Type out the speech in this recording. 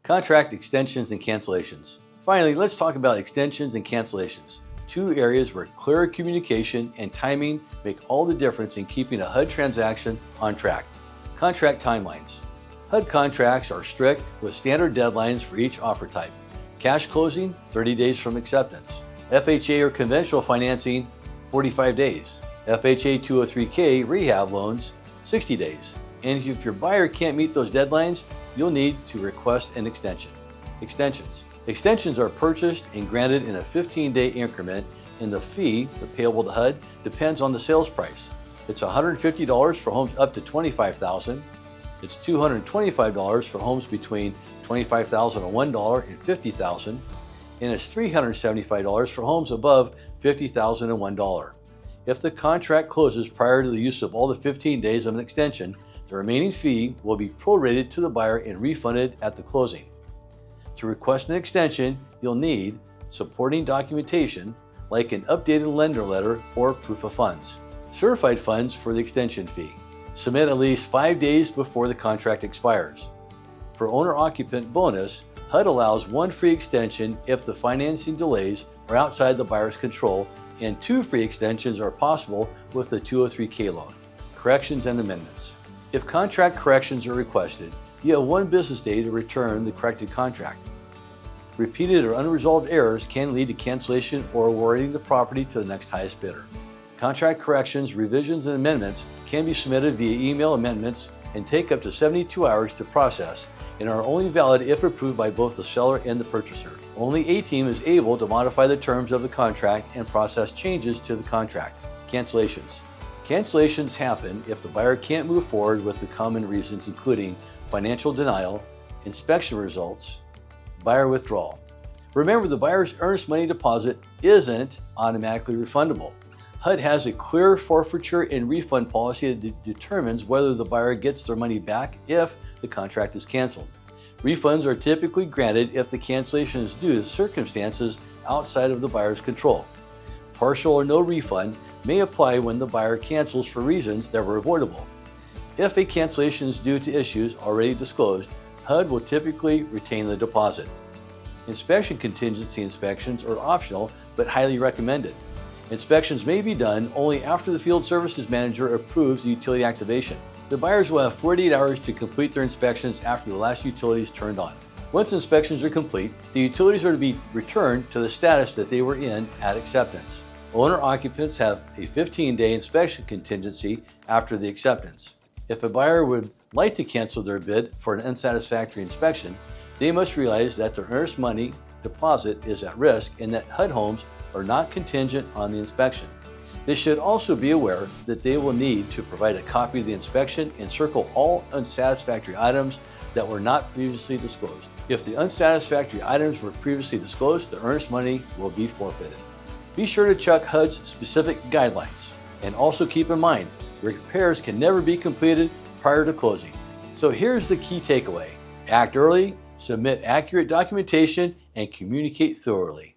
Contract extensions and cancellations. Finally, let's talk about extensions and cancellations, two areas where clear communication and timing make all the difference in keeping a HUD transaction on track. Contract timelines. HUD contracts are strict with standard deadlines for each offer type. Cash closing, 30 days from acceptance. FHA or conventional financing, 45 days. FHA 203K rehab loans, 60 days. And if your buyer can't meet those deadlines, you'll need to request an extension. Extensions. Extensions are purchased and granted in a 15-day increment, and the fee, the payable to HUD, depends on the sales price. It's $150 for homes up to $25,000. It's $225 for homes between $25,001 and $50,000, and it's $375 for homes above $50,001. If the contract closes prior to the use of all the 15 days of an extension, the remaining fee will be prorated to the buyer and refunded at the closing. To request an extension, you'll need supporting documentation like an updated lender letter or proof of funds. Certified funds for the extension fee. Submit at least 5 days before the contract expires. For owner-occupant bonus, HUD allows one free extension if the financing delays are outside the buyer's control, and 2 free extensions are possible with the 203K loan. Corrections and amendments. If contract corrections are requested, you have 1 business day to return the corrected contract. Repeated or unresolved errors can lead to cancellation or awarding the property to the next highest bidder. Contract corrections, revisions, and amendments can be submitted via email amendments and take up to 72 hours to process and are only valid if approved by both the seller and the purchaser. Only a team is able to modify the terms of the contract and process changes to the contract. Cancellations. Cancellations happen if the buyer can't move forward with the common reasons including financial denial, inspection results, buyer withdrawal. Remember, the buyer's earnest money deposit isn't automatically refundable. HUD has a clear forfeiture and refund policy that determines whether the buyer gets their money back if the contract is canceled. Refunds are typically granted if the cancellation is due to circumstances outside of the buyer's control. Partial or no refund may apply when the buyer cancels for reasons that were avoidable. If a cancellation is due to issues already disclosed, HUD will typically retain the deposit. Inspection contingency inspections are optional but highly recommended. Inspections may be done only after the field services manager approves the utility activation. The buyers will have 48 hours to complete their inspections after the last utility is turned on. Once inspections are complete, the utilities are to be returned to the status that they were in at acceptance. Owner-occupants have a 15-day inspection contingency after the acceptance. If a buyer would like to cancel their bid for an unsatisfactory inspection, they must realize that their earnest money deposit is at risk and that HUD homes are not contingent on the inspection. They should also be aware that they will need to provide a copy of the inspection and circle all unsatisfactory items that were not previously disclosed. If the unsatisfactory items were previously disclosed, the earnest money will be forfeited. Be sure to check HUD's specific guidelines, and also keep in mind, repairs can never be completed prior to closing. So here's the key takeaway: act early, submit accurate documentation, and communicate thoroughly.